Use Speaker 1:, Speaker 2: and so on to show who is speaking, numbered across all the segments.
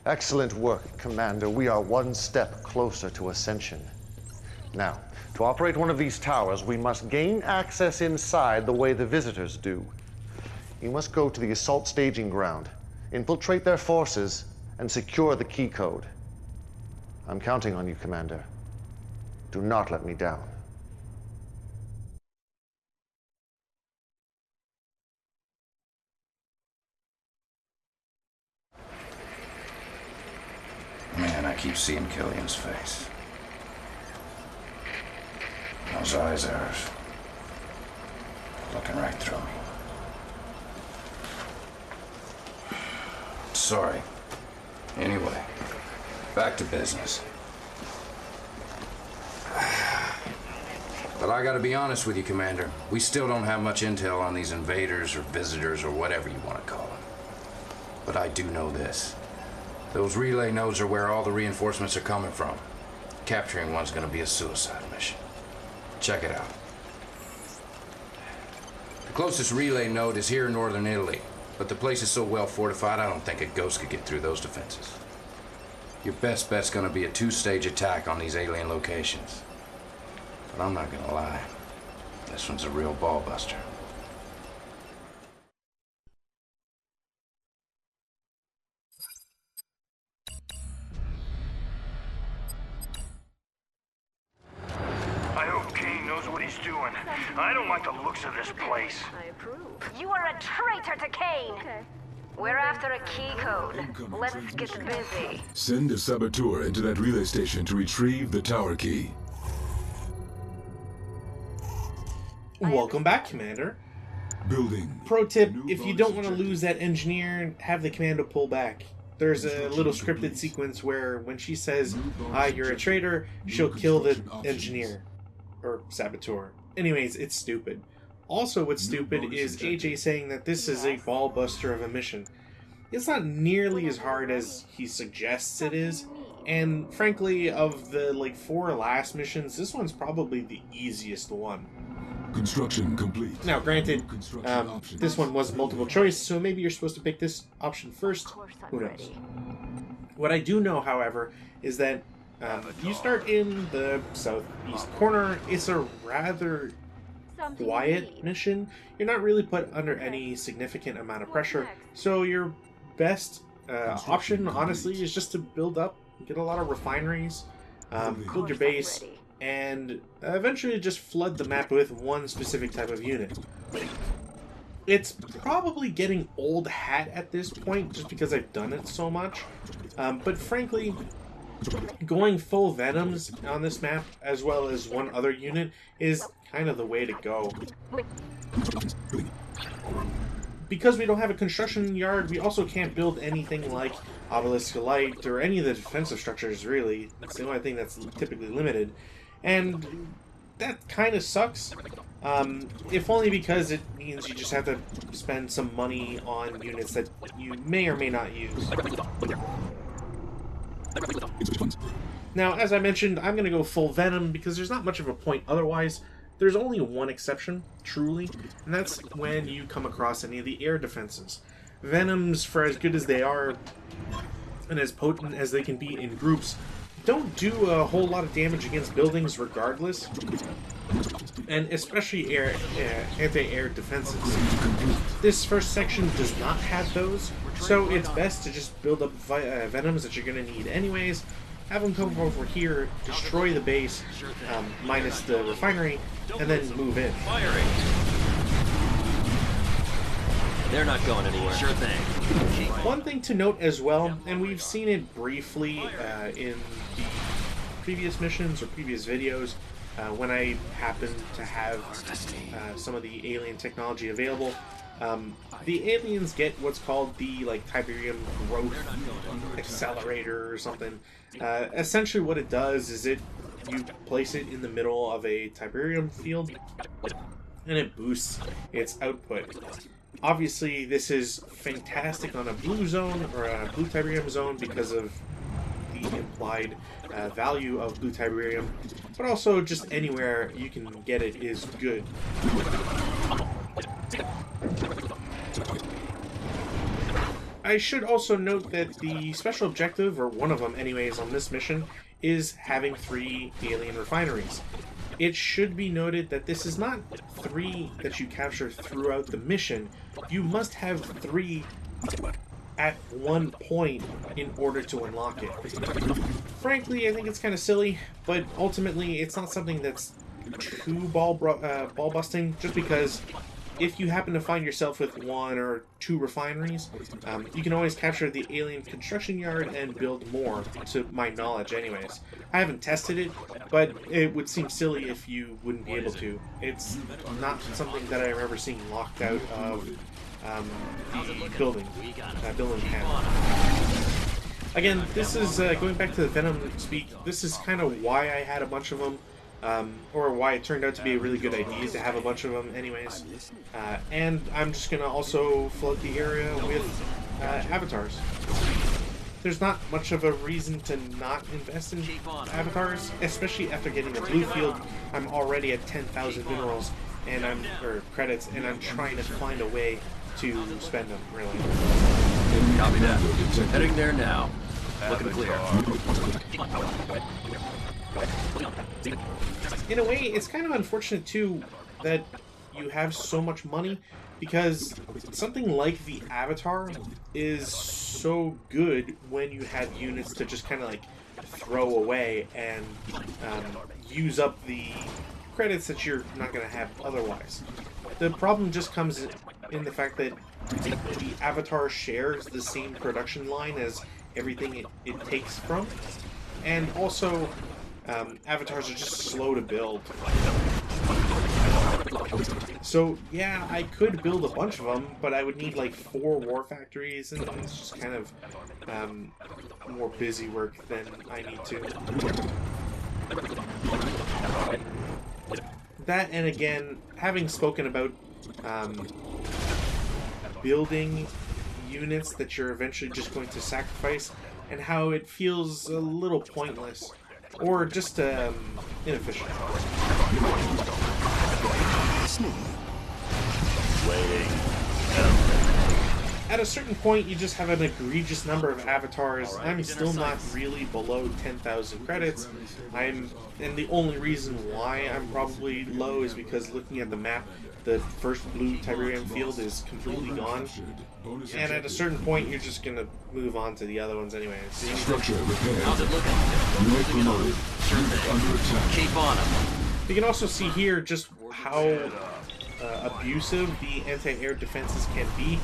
Speaker 1: Excellent work, Commander. We are one step closer to ascension. Now, to operate one of these towers, we must gain access inside the way the visitors do. You must go to the assault staging ground, infiltrate their forces, and secure the key code. I'm counting on you, Commander. Do not let me down.
Speaker 2: Man, I keep seeing Killian's face. Those eyes of hers. Looking right through me. Sorry. Anyway, back to business. But I gotta be honest with you, Commander. We still don't have much intel on these invaders or visitors or whatever you want to call them. But I do know this. Those relay nodes are where all the reinforcements are coming from. Capturing one's gonna be a suicide mission. Check it out. The closest relay node is here in northern Italy, but the place is so well fortified I don't think a ghost could get through those defenses. Your best bet's gonna be a two-stage attack on these alien locations. But I'm not gonna lie, this one's a real ball buster.
Speaker 3: I hope Kane knows what he's doing. I don't like the looks of this place.
Speaker 4: I approve.
Speaker 5: You are a traitor to Kane!
Speaker 4: Okay.
Speaker 5: We're after a key code. Let's get busy.
Speaker 6: Send a saboteur into that relay station to retrieve the tower key.
Speaker 7: Welcome back, Commander.
Speaker 6: Building.
Speaker 7: Pro tip,
Speaker 6: New
Speaker 7: if you
Speaker 6: bonus
Speaker 7: don't want to
Speaker 6: objective.
Speaker 7: lose that engineer, have the commando pull back. There's a little scripted sequence where when she says, you're a traitor, she'll kill the engineer. Or saboteur. Anyways, it's stupid. Also, what's stupid is AJ saying that this is a ball buster of a mission. It's not nearly as hard as he suggests it is, and frankly, of the 4 last missions, this one's probably the easiest one.
Speaker 6: Construction complete.
Speaker 7: Now, granted,
Speaker 6: Construction options.
Speaker 7: this one was multiple choice, so maybe you're supposed to pick this option first.
Speaker 5: Of course I'm
Speaker 7: Who knows?
Speaker 5: ready.
Speaker 7: What I do know, however, is that you start in the southeast corner. It's a rather
Speaker 4: Something
Speaker 7: quiet
Speaker 4: you need.
Speaker 7: mission. You're not really put under any significant amount of pressure, so your best option, honestly, is just to build up, get a lot of refineries, build your base,
Speaker 5: Ready.
Speaker 7: and eventually just flood the map with one specific type of unit. It's probably getting old hat at this point, just because I've done it so much, but frankly, going full Venoms on this map, as well as one other unit, is kind of the way to go. Because we don't have a construction yard, we also can't build anything like Obelisk Light or any of the defensive structures, really. That's the only thing that's typically limited. And that kind of sucks. If only because it means you just have to spend some money on units that you may or may not use. Now, as I mentioned, I'm going to go full Venom because there's not much of a point otherwise. There's only one exception, truly, and that's when you come across any of the air defenses. Venoms, for as good as they are, and as potent as they can be in groups, don't do a whole lot of damage against buildings regardless, and especially anti-air defenses. This first section does not have those, so it's best to just build up Venoms that you're going to need anyways, have them come over here, destroy the base, minus the refinery, and then move in.
Speaker 8: Firing. They're not going anywhere. Sure thing.
Speaker 7: One thing to note as well, and we've seen it briefly in the previous missions or previous videos, when I happen to have some of the alien technology available, the aliens get what's called the Tiberium Growth Accelerator or something. Essentially what it does is you place it in the middle of a Tiberium field and it boosts its output. Obviously this is fantastic on a blue zone or a blue Tiberium zone because of the implied value of blue Tiberium, but also just anywhere you can get it is good. I should also note that the special objective, or one of them anyways, on this mission is having 3 alien refineries. It should be noted that this is not 3 that you capture throughout the mission. You must have 3 at one point in order to unlock it. Frankly, I think it's kind of silly, but ultimately it's not something that's too ball busting, just because if you happen to find yourself with 1 or 2 refineries, you can always capture the alien construction yard and build more, to my knowledge anyways. I haven't tested it, but it would seem silly if you wouldn't be able to. It's not something that I remember seeing locked out of the building panel. Again, this is, going back to the Venom speak, this is kind of why I had a bunch of them. Or why it turned out to be a really good idea to have a bunch of them anyways. And I'm just going to also flood the area with avatars. There's not much of a reason to not invest in avatars, especially after getting the blue field. I'm already at 10,000 minerals and or credits, and I'm trying to find a way to spend them, really.
Speaker 8: Copy that. Heading there now. Looking clear.
Speaker 7: In a way, it's kind of unfortunate too that you have so much money, because something like the Avatar is so good when you have units to just kind of like throw away and use up the credits that you're not going to have otherwise. The problem just comes in the fact that the Avatar shares the same production line as everything it takes from, and also avatars are just slow to build. So yeah, I could build a bunch of them, but I would need like 4 war factories, and it's just kind of more busy work than I need to. That, and again, having spoken about building units that you're eventually just going to sacrifice, and how it feels a little pointless. Or just inefficient. At a certain point, you just have an egregious number of avatars. I'm still not really below 10,000 credits. And the only reason why I'm probably low is because looking at the map, the first blue Tiberium field is completely gone. And at a certain point, you're just going to move on to the other ones anyways.
Speaker 6: Structure repaired.
Speaker 8: How's it looking?
Speaker 6: Unit promoted.
Speaker 8: Sure thing.
Speaker 6: Under attack.
Speaker 8: Keep on them.
Speaker 7: You can also see here just how abusive the anti-air defenses can be.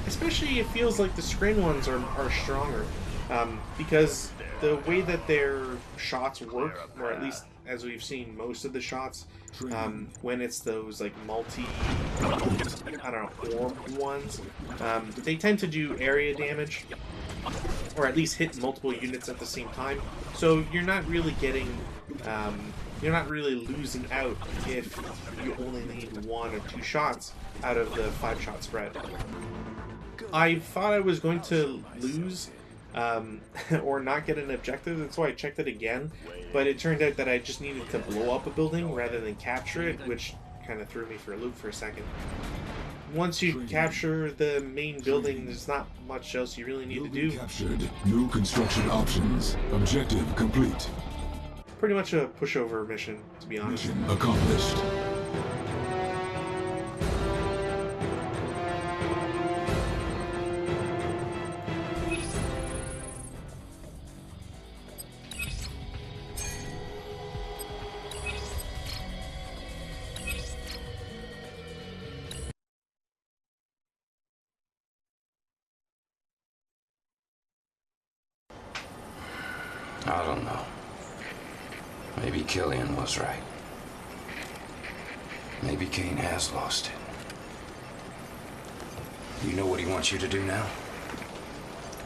Speaker 7: Especially, it feels like the screen ones are stronger. Because the way that their shots work, or at least as we've seen most of the shots, when it's those like multi, I don't know, orb ones, they tend to do area damage, or at least hit multiple units at the same time. So you're not really getting, you're not really losing out if you only need 1 or 2 shots out of the 5-shot spread. I thought I was going to lose or not get an objective, that's why I checked it again, but it turned out that I just needed to blow up a building rather than capture it, which kind of threw me for a loop for a second. Once you capture the main building, there's not much else you really need to do.
Speaker 6: Captured. New construction options. Objective complete.
Speaker 7: Pretty much a pushover mission, to be honest.
Speaker 6: Mission accomplished.
Speaker 2: I don't know. Maybe Killian was right. Maybe Kane has lost it. You know what he wants you to do now?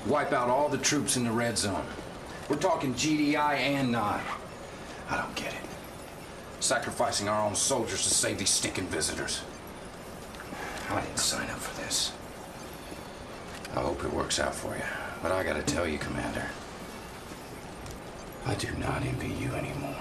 Speaker 2: Wipe out all the troops in the red zone. We're talking GDI and not. I don't get it. Sacrificing our own soldiers to save these stinking visitors. I didn't sign up for this. I hope it works out for you. But I gotta tell you, Commander, I do not envy you anymore.